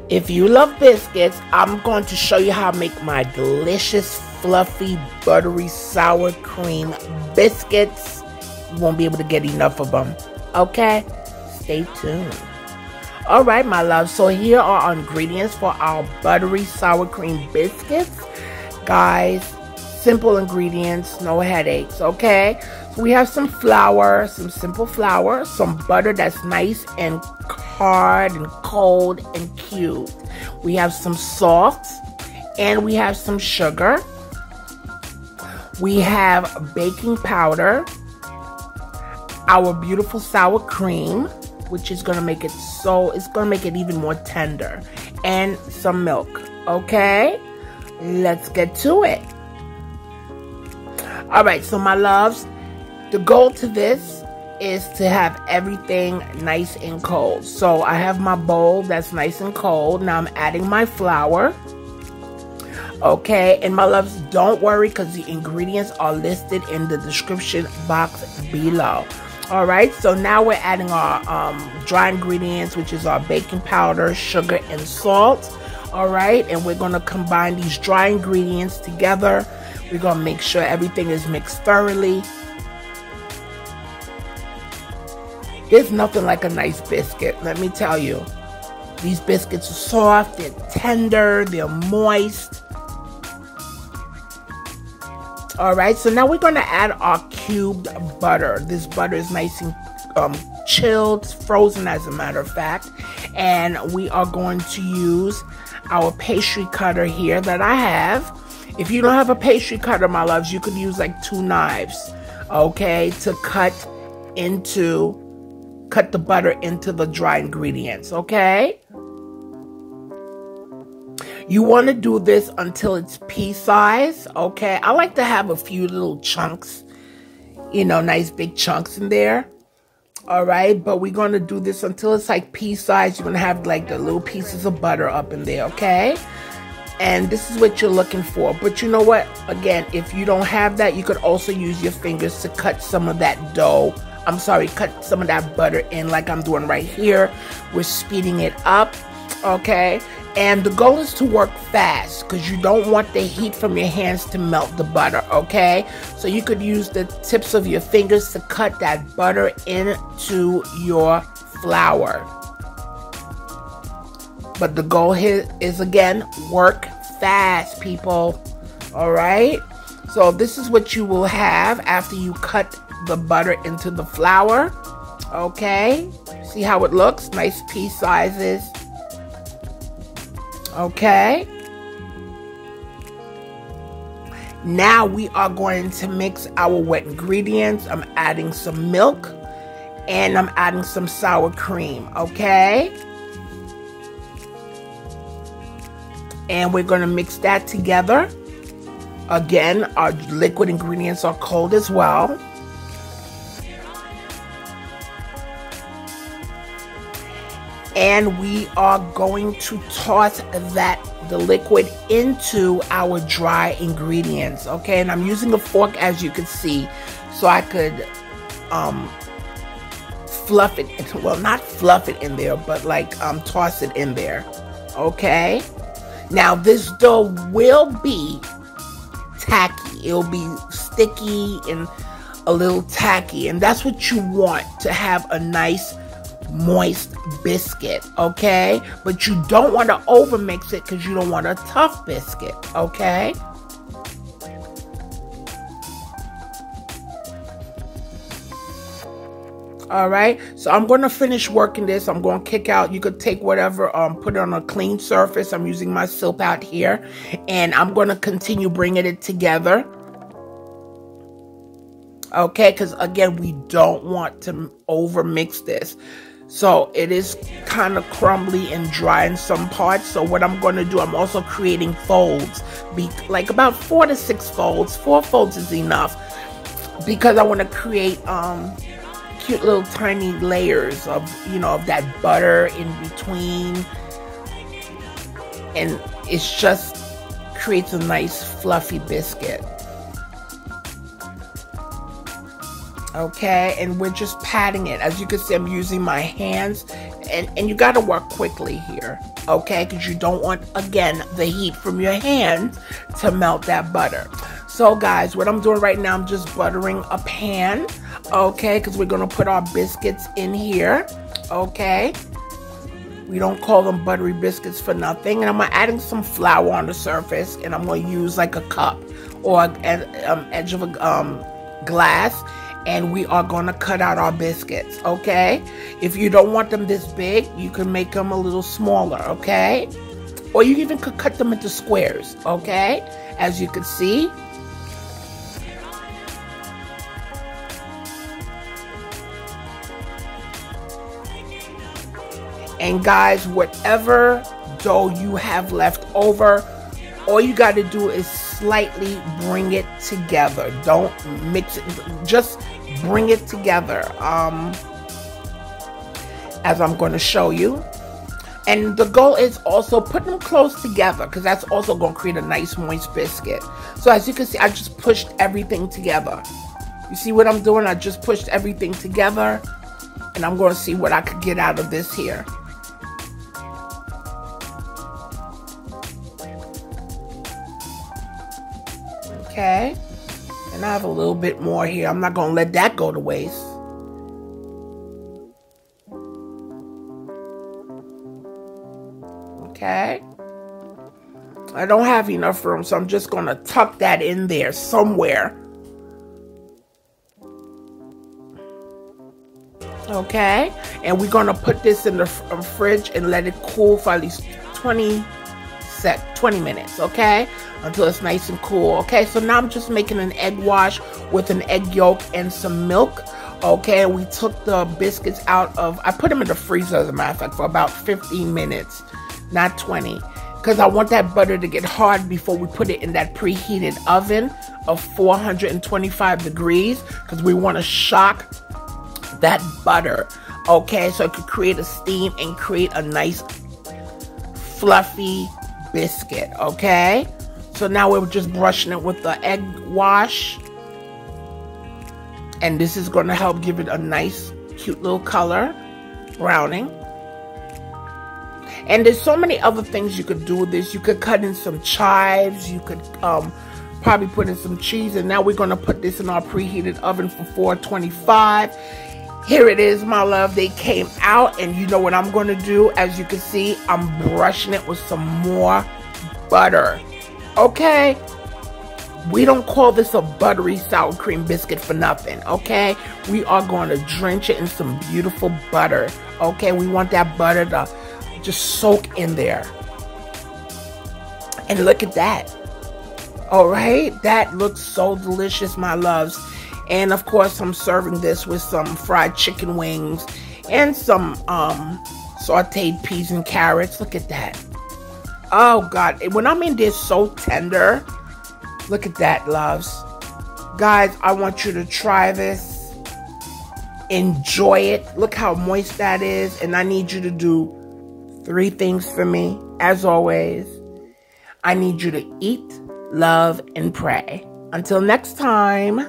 If you love biscuits, I'm going to show you how to make my delicious, fluffy, buttery, sour cream biscuits. You won't be able to get enough of them. Okay? Stay tuned. Alright, my love. So here are our ingredients for our buttery sour cream biscuits. Guys, simple ingredients, no headaches, okay? So we have some flour, some simple flour, some butter that's nice and hard and cold and cubed. We have some salt, and we have some sugar. We have baking powder, our beautiful sour cream, which is gonna make it even more tender, and some milk. Okay, let's get to it. All right, so my loves, the goal to this is to have everything nice and cold. So I have my bowl that's nice and cold. Now I'm adding my flour. Okay, and my loves, don't worry because the ingredients are listed in the description box below. All right, so now we're adding our dry ingredients, which is our baking powder, sugar, and salt. All right, and we're going to combine these dry ingredients together. We're going to make sure everything is mixed thoroughly. There's nothing like a nice biscuit, let me tell you. These biscuits are soft, they're tender, they're moist. All right, so now we're going to add our cubed butter. This butter is nice and chilled, frozen as a matter of fact. And we are going to use our pastry cutter here that I have. If you don't have a pastry cutter, my loves, you could use like 2 knives, okay, to cut the butter into the dry ingredients, okay? You want to do this until it's pea size, okay? I like to have a few little chunks, you know, nice big chunks in there, all right? But we're going to do this until it's like pea size. You're going to have like the little pieces of butter up in there, okay? And this is what you're looking for. But you know what? Again, if you don't have that, you could also use your fingers to cut some of that dough. Cut some of that butter in like I'm doing right here. We're speeding it up, okay? And the goal is to work fast because you don't want the heat from your hands to melt the butter, okay? So you could use the tips of your fingers to cut that butter into your flour. But the goal here is, again, work fast, people, all right? So this is what you will have after you cut the butter into the flour, okay? See how it looks? Nice piece sizes, okay? Now we are going to mix our wet ingredients. I'm adding some milk and I'm adding some sour cream, okay? And we're going to mix that together. Again, our liquid ingredients are cold as well. And we are going to toss the liquid into our dry ingredients, okay? And I'm using a fork, as you can see, so I could fluff it, well, not fluff it in there, but like toss it in there, okay? Now this dough will be tacky. It'll be sticky and a little tacky, and that's what you want, to have a nice moist biscuit, okay? But you don't want to overmix it because you don't want a tough biscuit, okay? All right, so I'm going to finish working this. I'm going to kick out. You could take whatever, put it on a clean surface. I'm using my silk out here, and I'm going to continue bringing it together. Okay, because again, we don't want to overmix this. So it is kind of crumbly and dry in some parts. So what I'm going to do, I'm also creating folds, like about 4 to 6 folds. 4 folds is enough because I want to create cute little tiny layers of, you know, of that butter in between, and it's just creates a nice fluffy biscuit. Okay, and we're just patting it. As you can see, I'm using my hands, and you got to work quickly here, okay, because you don't want, again, the heat from your hands to melt that butter. So guys, what I'm doing right now, I'm just buttering a pan, okay, because we're going to put our biscuits in here, okay. We don't call them buttery biscuits for nothing. And I'm adding some flour on the surface, and I'm going to use like a cup or an edge of a glass. And we are going to cut out our biscuits, okay? If you don't want them this big, you can make them a little smaller, okay? Or you even could cut them into squares, okay? As you can see. And guys, whatever dough you have left over, all you got to do is slightly bring it together. Don't mix it, just bring it together, as I'm going to show you. And the goal is also put them close together, because that's also going to create a nice moist biscuit. So as you can see, I just pushed everything together. You see what I'm doing? I just pushed everything together, and I'm going to see what I could get out of this here. Okay, and I have a little bit more here. I'm not going to let that go to waste. Okay, I don't have enough room, so I'm just going to tuck that in there somewhere. Okay, and we're going to put this in the fridge and let it cool for at least 20 minutes, okay, until it's nice and cool. Okay, so now I'm just making an egg wash with an egg yolk and some milk. Okay, we took the biscuits out of, I put them in the freezer, as a matter of fact, for about 15 minutes, not 20, because I want that butter to get hard before we put it in that preheated oven of 425 degrees, because we want to shock that butter, okay, so it could create a steam and create a nice fluffy biscuit, okay? So now we're just brushing it with the egg wash, and this is going to help give it a nice cute little color, browning. And there's so many other things you could do with this. You could cut in some chives, you could probably put in some cheese, and now we're going to put this in our preheated oven for 425. Here it is, my love. They came out, and you know what I'm going to do? As you can see, I'm brushing it with some more butter. Okay? We don't call this a buttery sour cream biscuit for nothing, okay? We are going to drench it in some beautiful butter, okay? We want that butter to just soak in there. And look at that. All right? That looks so delicious, my loves. And of course, I'm serving this with some fried chicken wings and some sauteed peas and carrots. Look at that. Oh God, when I mean they're so tender. Look at that, loves. Guys, I want you to try this. Enjoy it. Look how moist that is. And I need you to do 3 things for me. As always, I need you to eat, love, and pray. Until next time.